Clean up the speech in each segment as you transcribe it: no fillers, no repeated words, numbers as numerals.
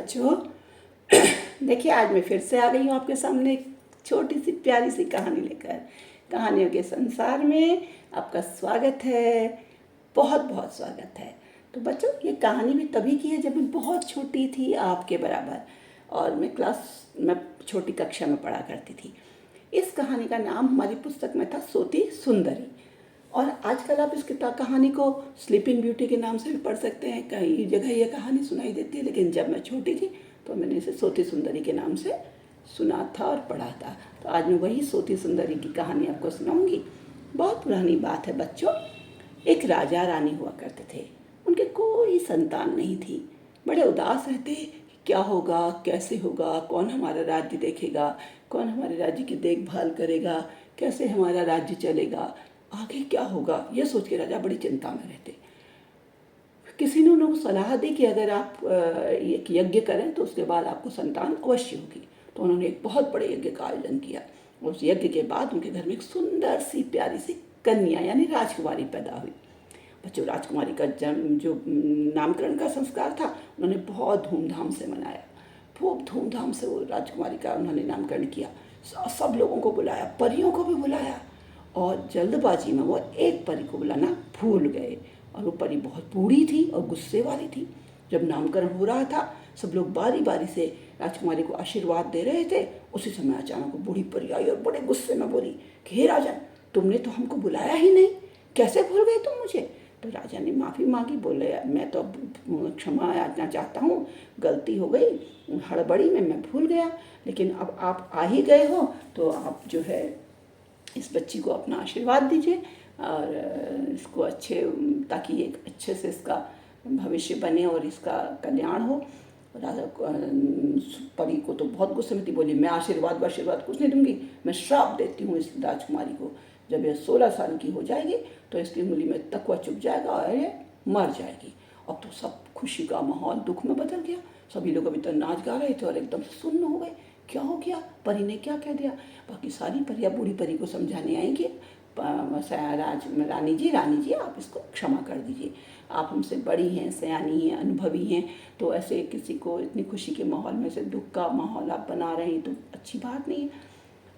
बच्चों, देखिए आज मैं फिर से आ गई हूँ आपके सामने एक छोटी सी प्यारी सी कहानी लेकर। कहानियों के संसार में आपका स्वागत है, बहुत बहुत स्वागत है। तो बच्चों, ये कहानी भी तभी की है जब मैं बहुत छोटी थी, आपके बराबर, और मैं छोटी कक्षा में पढ़ा करती थी। इस कहानी का नाम हमारी पुस्तक में था सोती सुंदरी, और आजकल आप इस कहानी को स्लीपिंग ब्यूटी के नाम से भी पढ़ सकते हैं। कई जगह यह कहानी सुनाई देती है, लेकिन जब मैं छोटी थी तो मैंने इसे सोती सुंदरी के नाम से सुना था और पढ़ा था। तो आज मैं वही सोती सुंदरी की कहानी आपको सुनाऊंगी। बहुत पुरानी बात है बच्चों। एक राजा रानी हुआ करते थे। उनके कोई संतान नहीं थी। बड़े उदास रहते कि क्या होगा, कैसे होगा, कौन हमारा राज्य देखेगा, कौन हमारे राज्य की देखभाल करेगा, कैसे हमारा राज्य चलेगा, आगे क्या होगा, यह सोच के राजा बड़ी चिंता में रहते। किसी ने उनको सलाह दी कि अगर आप एक यज्ञ करें तो उसके बाद आपको संतान अवश्य होगी। तो उन्होंने एक बहुत बड़े यज्ञ का आयोजन किया। उस यज्ञ के बाद उनके घर में एक सुंदर सी प्यारी सी कन्या यानी राजकुमारी पैदा हुई। बच्चों, राजकुमारी का जन्म जो नामकरण का संस्कार था, उन्होंने बहुत धूमधाम से मनाया। खूब धूमधाम से वो राजकुमारी का उन्होंने नामकरण किया। सब लोगों को बुलाया, परियों को भी बुलाया, और जल्दबाजी में वो एक परी को बुलाना भूल गए। और वो परी बहुत बूढ़ी थी और गुस्से वाली थी। जब नामकरण हो रहा था, सब लोग बारी बारी से राजकुमारी को आशीर्वाद दे रहे थे। उसी समय अचानक वो बूढ़ी परी आई और बड़े गुस्से में बोली कि हे राजन, तुमने तो हमको बुलाया ही नहीं, कैसे भूल गए तुम मुझे। तो राजा ने माफ़ी मांगी, बोले मैं तो क्षमा याचना चाहता हूँ, गलती हो गई, हड़बड़ी में मैं भूल गया, लेकिन अब आप आ ही गए हो तो आप जो है इस बच्ची को अपना आशीर्वाद दीजिए और इसको ताकि एक अच्छे से इसका भविष्य बने और इसका कल्याण हो। राजा परी को तो बहुत गुस्से में थी, बोली मैं आशीर्वाद कुछ नहीं दूंगी, मैं श्राप देती हूँ इस राजकुमारी को। जब यह 16 साल की हो जाएगी तो इसकी उंगली में तकवा चुभ जाएगा और ये मर जाएगी। अब तो सब खुशी का माहौल दुख में बदल गया। सभी लोग अभी तो नाच गा रहे थे और एकदम सुन्न हो गए। क्या हो गया, परी ने क्या कह दिया। बाकी सारी परियां बूढ़ी परी को समझाने आएंगी, रानी जी आप इसको क्षमा कर दीजिए, आप हमसे बड़ी हैं, सयानी हैं, अनुभवी हैं, तो ऐसे किसी को इतनी खुशी के माहौल में से दुख का माहौल आप बना रहे हैं तो अच्छी बात नहीं है।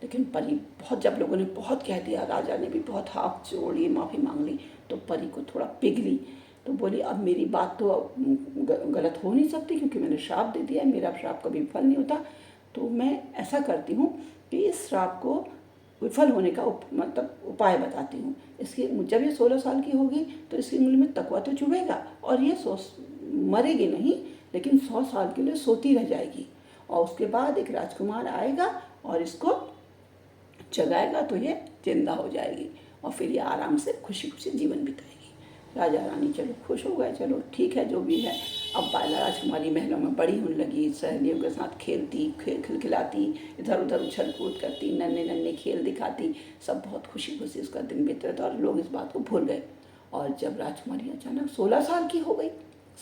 लेकिन परी बहुत, जब लोगों ने बहुत कह दिया, राजा ने भी बहुत हाथ जोड़ी, माफ़ी मांग ली, तो परी को थोड़ा पिघली। तो बोली अब मेरी बात तो गलत हो नहीं सकती, क्योंकि मैंने श्राप दे दिया है, मेरा श्राप कभी विफल नहीं होता। तो मैं ऐसा करती हूँ कि इस श्राप को विफल होने का मतलब उपाय बताती हूँ। इसकी जब ये 16 साल की होगी तो इसकी उंगली में तकवा तो चुभेगा और ये मरेगी नहीं, लेकिन 100 साल के लिए सोती रह जाएगी। और उसके बाद एक राजकुमार आएगा और इसको जगाएगा तो ये जिंदा हो जाएगी, और फिर ये आराम से खुशी खुशी जीवन बिताएगी। राजा रानी चलो खुश हो गए, चलो ठीक है जो भी है। अब बाला राजकुमारी महलों में बड़ी होने लगी, सहेलियों के साथ खेलती, खिलखिलाती, इधर उधर उछल कूद करती, नन्हे नन्हे खेल दिखाती, सब बहुत खुशी खुशी उसका दिन बीत रहा था और लोग इस बात को भूल गए। और जब राजकुमारी अचानक 16 साल की हो गई,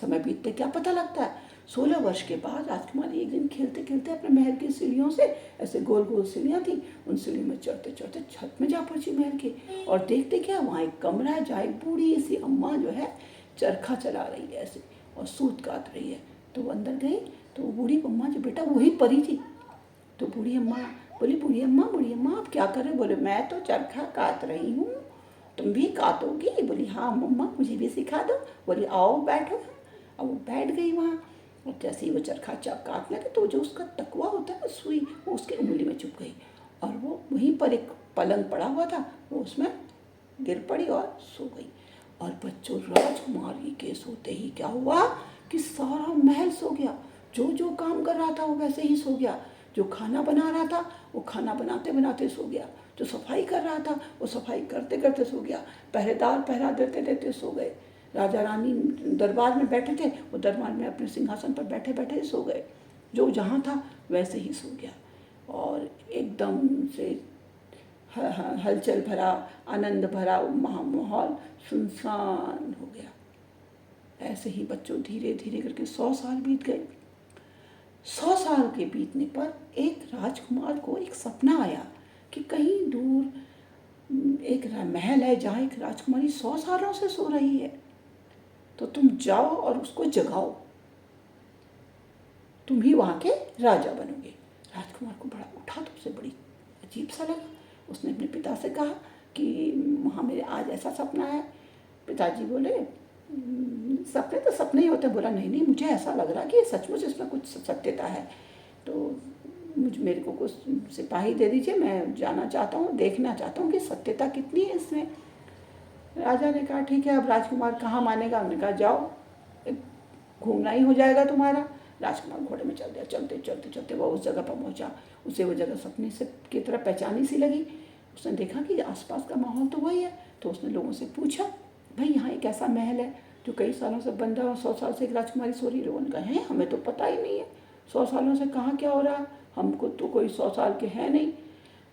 समय बीतते क्या पता लगता है, 16 वर्ष के बाद राजकुमारी एक दिन खेलते खेलते अपने महल की सीढ़ियों से, ऐसे गोल गोल सीढ़ियाँ थी, उन सीढ़ियों में चढ़ते चढ़ते छत में जा पहुंची महल के। और देखते क्या, वहाँ एक कमरा है जहाँ एक बूढ़ी सी अम्मा जो है चरखा चला रही है ऐसे, और सूत काट रही है। तो वो अंदर गई तो वो बूढ़ी अम्मा जो बेटा वही परी थी। तो बूढ़ी अम्मा बोली, बूढ़ी अम्मा आप क्या कर रहे हो। बोले मैं तो चरखा काट रही हूँ, तुम भी काटोगी। बोली हाँ मम्मा मुझे भी सिखा दो। बोली आओ बैठो। अब वो बैठ गई वहाँ, और जैसे ही वो चरखा काटने लगे तो जो उसका तकवा होता है ना, सुई, वो उसकी उंगली में चुभ गई, और वो वहीं पर एक पलंग पड़ा हुआ था, वो उसमें गिर पड़ी और सो गई। और बच्चों, राजकुमारी के सोते ही क्या हुआ कि सारा महल सो गया। जो जो काम कर रहा था वो वैसे ही सो गया। जो खाना बना रहा था वो खाना बनाते बनाते सो गया। जो सफाई कर रहा था वो सफाई करते करते सो गया। पहरेदार पहरा देते देते सो गए। राजा रानी दरबार में बैठे थे, वो दरबार में अपने सिंहासन पर बैठे बैठे सो गए। जो जहाँ था वैसे ही सो गया, और एकदम से हलचल भरा, आनंद भरा माहौल सुनसान हो गया। ऐसे ही बच्चों धीरे धीरे करके 100 साल बीत गए। 100 साल के बीतने पर एक राजकुमार को एक सपना आया कि कहीं दूर एक महल है जहाँ एक राजकुमारी 100 सालों से सो रही है, तो तुम जाओ और उसको जगाओ। तुम ही वहाँ के राजा बनोगे। राजकुमार को बड़ा उठा तो उसे बड़ी अजीब सा लगा। उसने अपने पिता से कहा कि वहाँ मेरे आज ऐसा सपना है। पिताजी बोले सपने तो सपने ही होते हैं। बोला नहीं नहीं, मुझे ऐसा लग रहा कि ये सचमुच इसमें कुछ सत्यता है, तो मेरे को कुछ सिपाही दे दीजिए, मैं जाना चाहता हूँ, देखना चाहता हूँ कि सत्यता कितनी है इसमें। राजा ने कहा ठीक है, अब राजकुमार कहाँ मानेगा। उन्होंने कहा जाओ, घूमना ही हो जाएगा तुम्हारा। राजकुमार घोड़े में चल दिया। चलते चलते चलते वो उस जगह पर पहुंचा। उसे वो जगह सपने से की तरह पहचानी सी लगी। उसने देखा कि आसपास का माहौल तो वही है। तो उसने लोगों से पूछा भाई यहाँ एक ऐसा महल है जो कई सालों से बंद है और 100 साल से एक राजकुमारी सो रही। लोगों ने कहा है हमें तो पता ही नहीं है, 100 सालों से कहाँ क्या हो रहा है, हमको तो कोई 100 साल के हैं नहीं,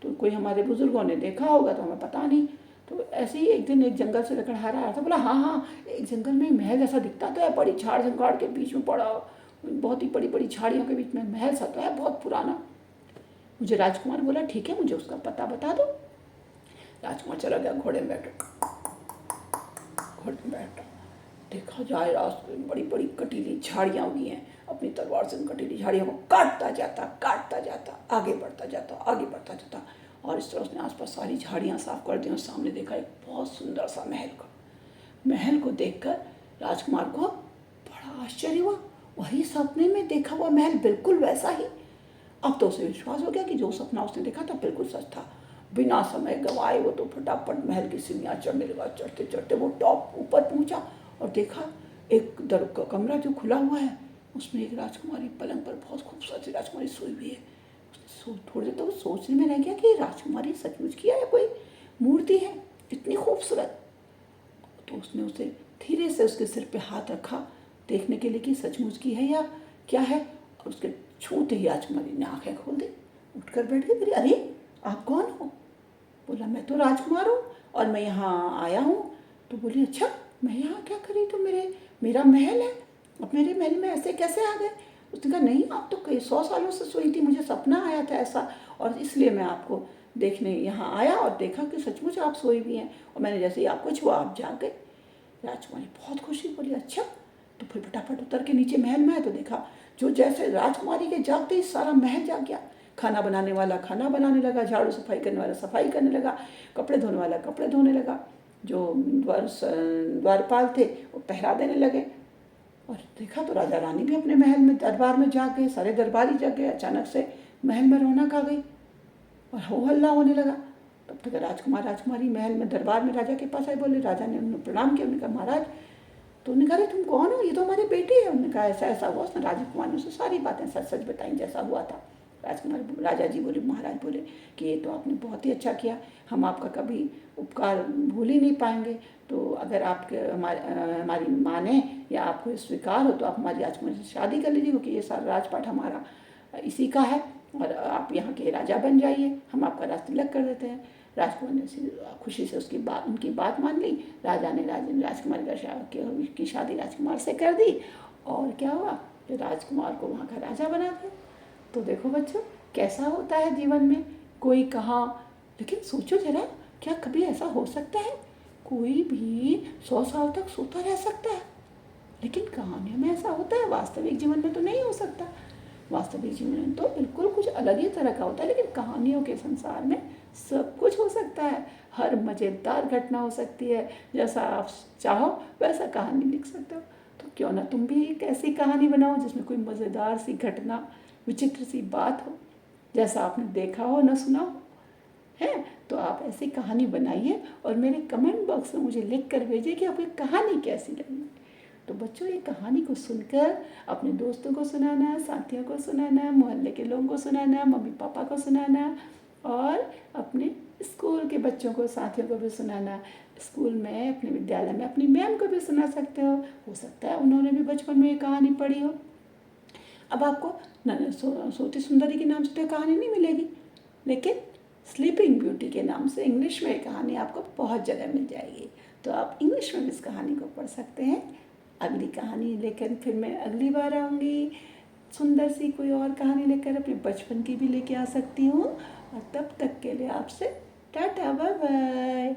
तो कोई हमारे बुजुर्गों ने देखा होगा तो हमें पता नहीं। तो ऐसे ही एक दिन एक जंगल से लकड़हारा आया था। बोला हाँ हाँ, एक जंगल में महल जैसा दिखता तो है, बड़ी झाड़ झंकाड़ के बीच में पड़ा, बहुत ही बड़ी बड़ी झाड़ियों के बीच में महल सा तो है, बहुत पुराना। मुझे राजकुमार बोला ठीक है, मुझे उसका पता बता दो। राजकुमार चला गया, घोड़े में बैठा। घोड़े में बैठा, देखा जाए रास्ते में बड़ी बड़ी कटीली झाड़ियाँ उगी हैं। अपनी तलवार से उन कटीली झाड़ियों को काटता जाता, आगे बढ़ता जाता। और इस तरह उसने आसपास सारी झाड़ियाँ साफ कर दी और सामने देखा एक बहुत सुंदर सा महल को देखकर राजकुमार को बड़ा आश्चर्य हुआ। वही सपने में देखा हुआ महल, बिल्कुल वैसा ही। अब तो उसे विश्वास हो गया कि जो सपना उसने देखा था बिल्कुल सच था। बिना समय गंवाए वो तो फटाफट महल की सीढ़ियाँ चढ़ने लगा। चढ़ते चढ़ते वो टॉप ऊपर पहुँचा और देखा एक दर का कमरा जो खुला हुआ है, उसमें एक राजकुमारी पलंग पर बहुत खूबसूरत राजकुमारी सोई हुई है। थोड़ी देर तो वो सोचने में रह गया कि राजकुमारी सचमुच की है या कोई मूर्ति है इतनी खूबसूरत। तो उसने उसे धीरे से उसके सिर पे हाथ रखा देखने के लिए कि सचमुच की है या क्या है। और उसके छूते ही राजकुमारी ने आंखें खोल दी, उठकर बैठ गई। बोली अरे आप कौन हो? बोला मैं तो राजकुमार हूँ और मैं यहाँ आया हूँ। तो बोली अच्छा, मैं यहाँ क्या करी? तो मेरा महल है, अब मेरे महल में ऐसे कैसे आ गए? उसने कहा नहीं, आप तो कई 100 सालों से सोई थी, मुझे सपना आया था ऐसा, और इसलिए मैं आपको देखने यहाँ आया और देखा कि सचमुच आप सोई भी हैं, और मैंने जैसे ही आपको छुआ आप जाग गए। राजकुमारी बहुत खुशी, बोली अच्छा। तो फिर फटाफट उतर के नीचे महल में आए तो देखा जो जैसे राजकुमारी के जागते ही सारा महल जाग गया। खाना बनाने वाला खाना बनाने लगा, झाड़ू सफाई करने वाला सफाई करने लगा, कपड़े धोने वाला कपड़े धोने लगा, जो द्वारपाल थे वो पहरा देने लगे। और देखा तो राजा रानी भी अपने महल में दरबार में जाग गए, सारे दरबारी जाग गए। अचानक से महल में रौनक आ गई और हो हल्ला होने लगा। तब तक राजकुमार राजकुमारी महल में दरबार में राजा के पास आए। बोले, राजा ने उन्हें प्रणाम किया। उन्होंने कहा महाराज। तो उन्होंने कहा तुम कौन हो? ये तो हमारी बेटी है। उन्होंने कहा ऐसा ऐसा हुआ। उसने राजकुमार ने उसे सारी बातें सच सच बताई जैसा हुआ था। राजा जी बोले, महाराज बोले कि ये तो आपने बहुत ही अच्छा किया, हम आपका कभी उपकार भूल ही नहीं पाएंगे। तो अगर आपके हमारी माने या आपको स्वीकार हो तो आप हमारी राजकुमारी से शादी कर लीजिए, क्योंकि ये सारा राजपाट हमारा इसी का है, और आप यहाँ के राजा बन जाइए, हम आपका राजतिलक कर देते हैं। राजकुमार ने खुशी से उनकी बात मान ली। राजा ने राजकुमारी की शादी राजकुमार से कर दी, और क्या हुआ कि राजकुमार को वहाँ का राजा बना दिया। तो देखो बच्चों, कैसा होता है जीवन में, कोई कहाँ, लेकिन सोचो जरा, क्या कभी ऐसा हो सकता है कोई भी 100 साल तक सोता रह सकता है? लेकिन कहानियों में ऐसा होता है, वास्तविक जीवन में तो नहीं हो सकता। वास्तविक जीवन में तो बिल्कुल कुछ अलग ही तरह का होता है, लेकिन कहानियों के संसार में सब कुछ हो सकता है। हर मज़ेदार घटना हो सकती है, जैसा आप चाहो वैसा कहानी लिख सकते हो। तो क्यों ना तुम भी एक ऐसी कहानी बनाओ जिसमें कोई मज़ेदार सी घटना, विचित्र सी बात हो, जैसा आपने देखा हो ना सुना हो, है। तो आप ऐसी कहानी बनाइए और मेरे कमेंट बॉक्स में मुझे लिख कर भेजिए कि आपको ये कहानी कैसी लगी। तो बच्चों, ये कहानी को सुनकर अपने दोस्तों को सुनाना, साथियों को सुनाना, मोहल्ले के लोगों को सुनाना, मम्मी पापा को सुनाना, और अपने स्कूल के बच्चों को, साथियों को भी सुनाना। स्कूल में, अपने विद्यालय में अपनी मैम को भी सुना सकते हो सकता है उन्होंने भी बचपन में ये कहानी पढ़ी हो। अब आपको सोती सुंदरी के नाम से तो कहानी नहीं मिलेगी, लेकिन स्लीपिंग ब्यूटी के नाम से इंग्लिश में कहानी आपको बहुत जगह मिल जाएगी। तो आप इंग्लिश में इस कहानी को पढ़ सकते हैं। अगली कहानी लेकर फिर मैं अगली बार आऊँगी, सुंदर सी कोई और कहानी लेकर, अपने बचपन की भी लेके आ सकती हूँ। और तब तक के लिए आपसे टाटा, बाय बाय।